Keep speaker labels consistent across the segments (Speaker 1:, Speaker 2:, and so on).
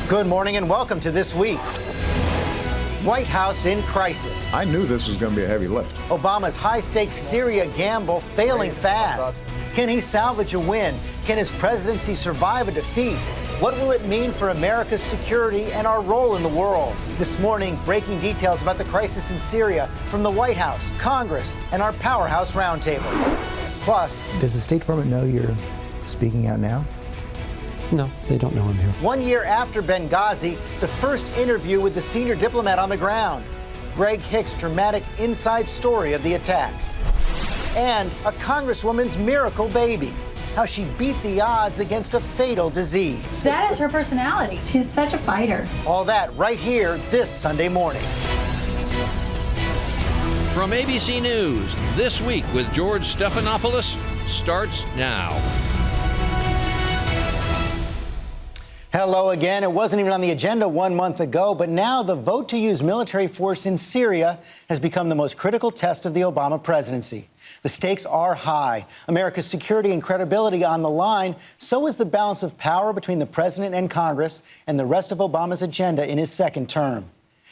Speaker 1: Good morning and welcome to This Week. White House in crisis.
Speaker 2: I knew this was going to be a heavy lift.
Speaker 1: Obama's high-stakes Syria gamble failing fast. Can he salvage a win? Can his presidency survive a defeat? What will it mean for America's security and our role in the world? This morning, breaking details about the crisis in Syria from the White House, Congress, and our Powerhouse Roundtable. Plus,
Speaker 3: does the State Department know you're speaking out now?
Speaker 4: No, they don't know I'm here.
Speaker 1: 1 year after Benghazi, the first interview with the senior diplomat on the ground. Greg Hicks' dramatic inside story of the attacks. And a congresswoman's miracle baby. How she beat the odds against a fatal disease.
Speaker 5: That is her personality. She's such a fighter.
Speaker 1: All that right here this Sunday morning.
Speaker 6: From ABC News, This Week with George Stephanopoulos starts now.
Speaker 1: Hello again. It wasn't even on the agenda 1 month ago, but now the vote to use military force in Syria has become the most critical test of the Obama presidency. The stakes are high. America's security and credibility on the line. So is the balance of power between the president and Congress and the rest of Obama's agenda in his second term.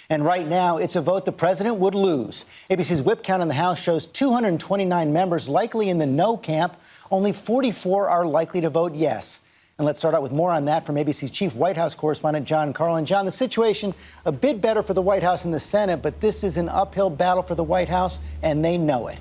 Speaker 1: And right now, it's a vote the president would lose. ABC's whip count in the House shows 229 members likely in the no camp. Only 44 are likely to vote yes. And let's start out with more on that from ABC's chief White House correspondent, John Carl. And John, the situation a bit better for the White House and the Senate, but this is an uphill battle for the White House, and they know it.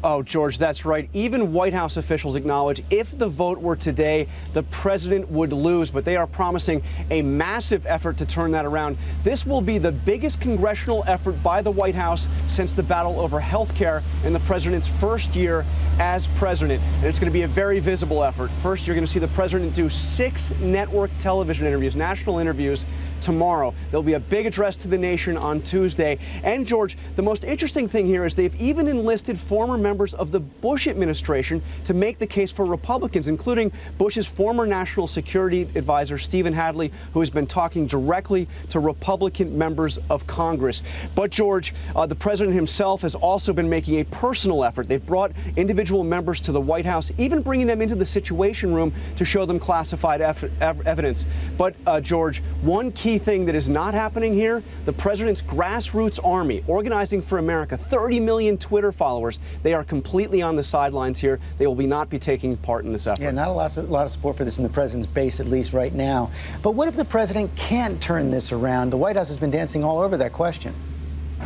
Speaker 4: Oh, George, that's right. Even White House officials acknowledge if the vote were today, the president would lose, but they are promising a massive effort to turn that around. This will be the biggest congressional effort by the White House since the battle over health care in the president's first year as president. And it's going to be a very visible effort. First, you're going to see the president do 6 network television interviews, national interviews, tomorrow. There'll be a big address to the nation on Tuesday. And, George, the most interesting thing here is they've even enlisted former members of the Bush administration to make the case for Republicans, including Bush's former national security advisor, Stephen Hadley, who has been talking directly to Republican members of Congress. But, George, the president himself has also been making a personal effort. They've brought individual members to the White House, even bringing them into the Situation Room to show them classified evidence. But, George, one key thing that is not happening here, the president's grassroots army, Organizing for America, 30 million Twitter followers, they are completely on the sidelines here. They will not be taking part in this effort.
Speaker 1: Yeah, not a lot of support for this in the president's base, at least right now. But what if the president can't turn this around? The White House has been dancing all over that question.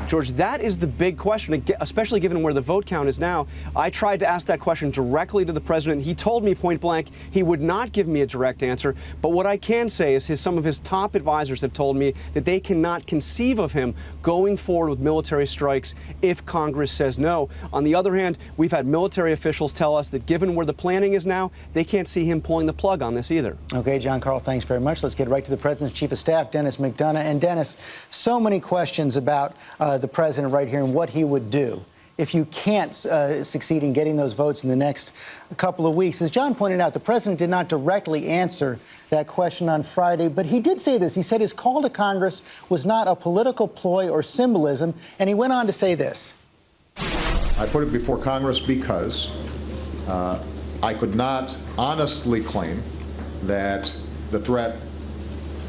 Speaker 4: George, that is the big question, especially given where the vote count is now. I tried to ask that question directly to the president. He told me point blank he would not give me a direct answer. But what I can say is some of his top advisors have told me that they cannot conceive of him going forward with military strikes if Congress says no. On the other hand, we've had military officials tell us that given where the planning is now, they can't see him pulling the plug on this either.
Speaker 1: Okay, John Carl, thanks very much. Let's get right to the president's chief of staff, Denis McDonough. And Dennis, so many questions about the president right here and what he would do if you can't succeed in getting those votes in the next couple of weeks. As John pointed out, the president did not directly answer that question on Friday, but he did say this. He said his call to Congress was not a political ploy or symbolism, and he went on to say this.
Speaker 2: I put it before Congress because I could not honestly claim that the threat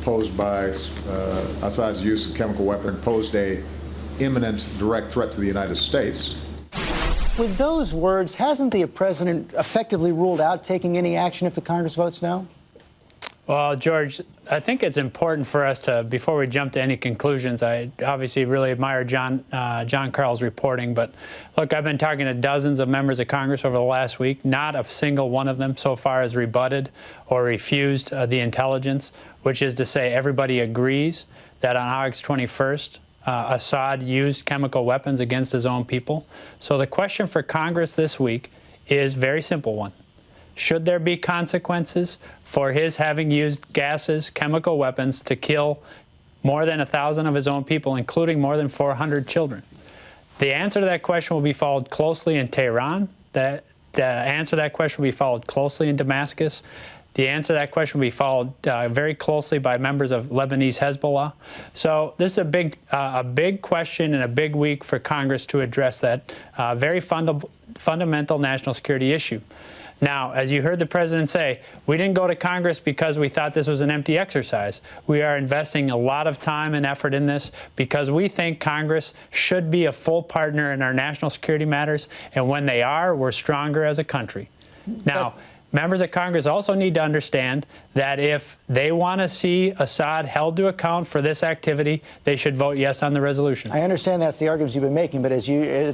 Speaker 2: posed by Assad's use of chemical weapon posed a imminent direct threat to the United States.
Speaker 1: With those words, hasn't the president effectively ruled out taking any action if the Congress votes no?
Speaker 7: Well, George, I think it's important for us to, before we jump to any conclusions, I obviously really admire John Carl's reporting, but look, I've been talking to dozens of members of Congress over the last week. Not a single one of them so far has rebutted or refused the intelligence, which is to say everybody agrees that on August 21st, Assad used chemical weapons against his own people. So the question for Congress this week is a very simple one. Should there be consequences for his having used gases, chemical weapons to kill more than 1,000 of his own people, including more than 400 children? The answer to that question will be followed closely in Tehran. The answer to that question will be followed closely in Damascus. The answer to that question will be followed very closely by members of Lebanese Hezbollah. So this is a big question and a big week for Congress to address that very fundamental national security issue. Now, as you heard the president say, we didn't go to Congress because we thought this was an empty exercise. We are investing a lot of time and effort in this because we think Congress should be a full partner in our national security matters, and when they are, we're stronger as a country. Now, members of Congress also need to understand that if they want to see Assad held to account for this activity, they should vote yes on the resolution.
Speaker 1: I understand that's the arguments you've been making, but as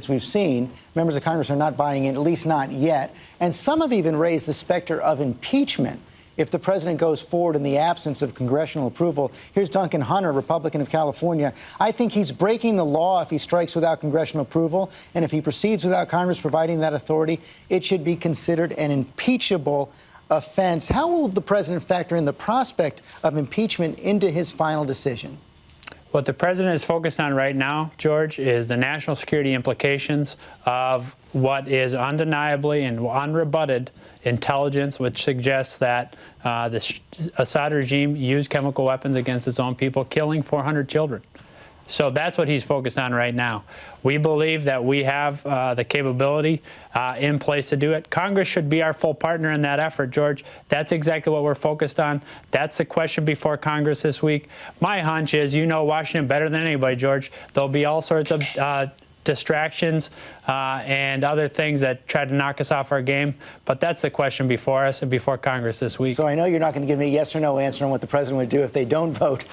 Speaker 1: we've seen, members of Congress are not buying it, at least not yet. And some have even raised the specter of impeachment if the president goes forward in the absence of congressional approval. Here's Duncan Hunter, Republican of California. I think he's breaking the law if he strikes without congressional approval, and if he proceeds without Congress providing that authority, it should be considered an impeachable offense. How will the president factor in the prospect of impeachment into his final decision?
Speaker 7: What the president is focused on right now, George, is the national security implications of what is undeniably and unrebutted intelligence, which suggests that the Assad regime used chemical weapons against its own people, killing 400 children. So that's what he's focused on right now. We believe that we have the capability in place to do it. Congress should be our full partner in that effort, George. That's exactly what we're focused on. That's the question before Congress this week. My hunch is, you know Washington better than anybody, George. There'll be all sorts of distractions and other things that try to knock us off our game. But that's the question before us and before Congress this week.
Speaker 1: So I know you're not going to give me a yes or no answer on what the president would do if they don't vote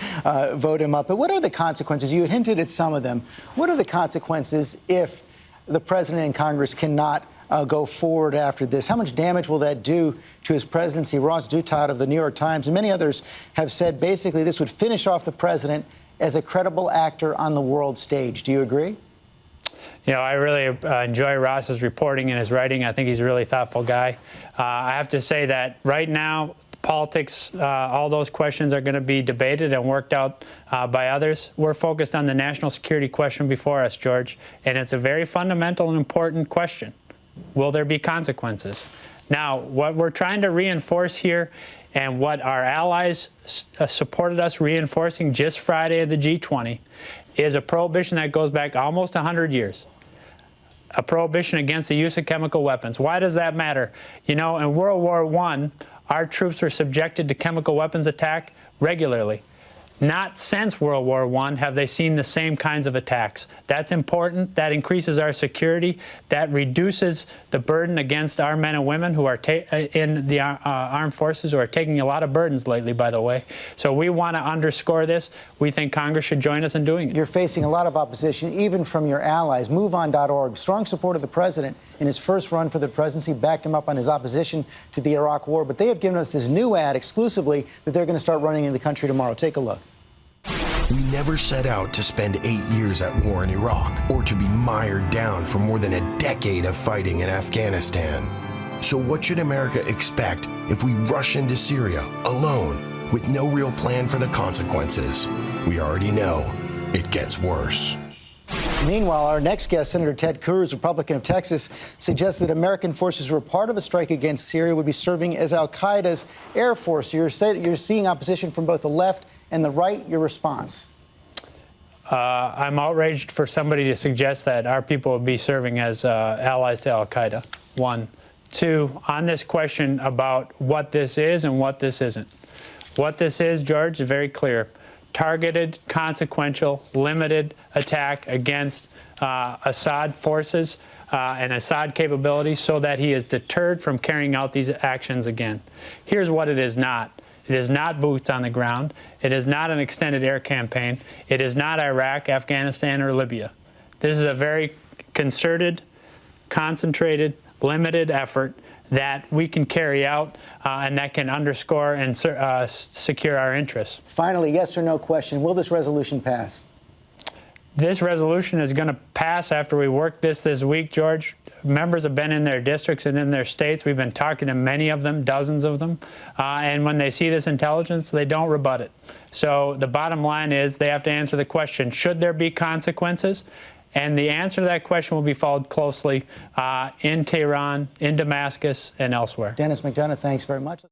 Speaker 1: him up. But what are the consequences? You had hinted at some of them. What are the consequences if the president and Congress cannot go forward after this? How much damage will that do to his presidency? Ross Douthat of the New York Times and many others have said basically this would finish off the president as a credible actor on the world stage. Do you agree?
Speaker 7: You know, I really enjoy Ross's reporting and his writing. I think he's a really thoughtful guy. I have to say that right now, politics, all those questions are going to be debated and worked out by others. We're focused on the national security question before us, George, and it's a very fundamental and important question. Will there be consequences? Now, what we're trying to reinforce here and what our allies supported us reinforcing just Friday at the G20 is a prohibition that goes back almost 100 years. A prohibition against the use of chemical weapons. Why does that matter? You know, in World War I, our troops were subjected to chemical weapons attack regularly. Not since World War I have they seen the same kinds of attacks. That's important. That increases our security. That reduces the burden against our men and women who are in the armed forces, who are taking a lot of burdens lately, by the way. So we want to underscore this. We think Congress should join us in doing it.
Speaker 1: You're facing a lot of opposition, even from your allies. MoveOn.org, strong support of the president in his first run for the presidency, backed him up on his opposition to the Iraq war. But they have given us this new ad exclusively that they're going to start running in the country tomorrow. Take a look.
Speaker 8: We never set out to spend 8 years at war in Iraq or to be mired down for more than a decade of fighting in Afghanistan. So what should America expect if we rush into Syria alone with no real plan for the consequences? We already know it gets worse.
Speaker 1: Meanwhile, our next guest, Senator Ted Cruz, Republican of Texas, suggests that American forces who were part of a strike against Syria would be serving as al-Qaeda's air force. You're seeing opposition from both the left and the right. Your response?
Speaker 7: I'm outraged for somebody to suggest that our people would be serving as allies to al-Qaeda, one. Two, on this question about what this is and what this isn't. What this is, George, is very clear. Targeted, consequential, limited attack against Assad forces and Assad capabilities so that he is deterred from carrying out these actions again. Here's what it is not. It is not boots on the ground. It is not an extended air campaign. It is not Iraq, Afghanistan, or Libya. This is a very concerted, concentrated, limited effort that we can carry out and that can underscore and secure our interests.
Speaker 1: Finally, yes or no question, will this resolution pass?
Speaker 7: This resolution is going to pass after we work this week, George. Members have been in their districts and in their states. We've been talking to many of them, dozens of them. And when they see this intelligence, they don't rebut it. So the bottom line is they have to answer the question, should there be consequences? And the answer to that question will be followed closely in Tehran, in Damascus, and elsewhere.
Speaker 1: Denis McDonough, thanks very much.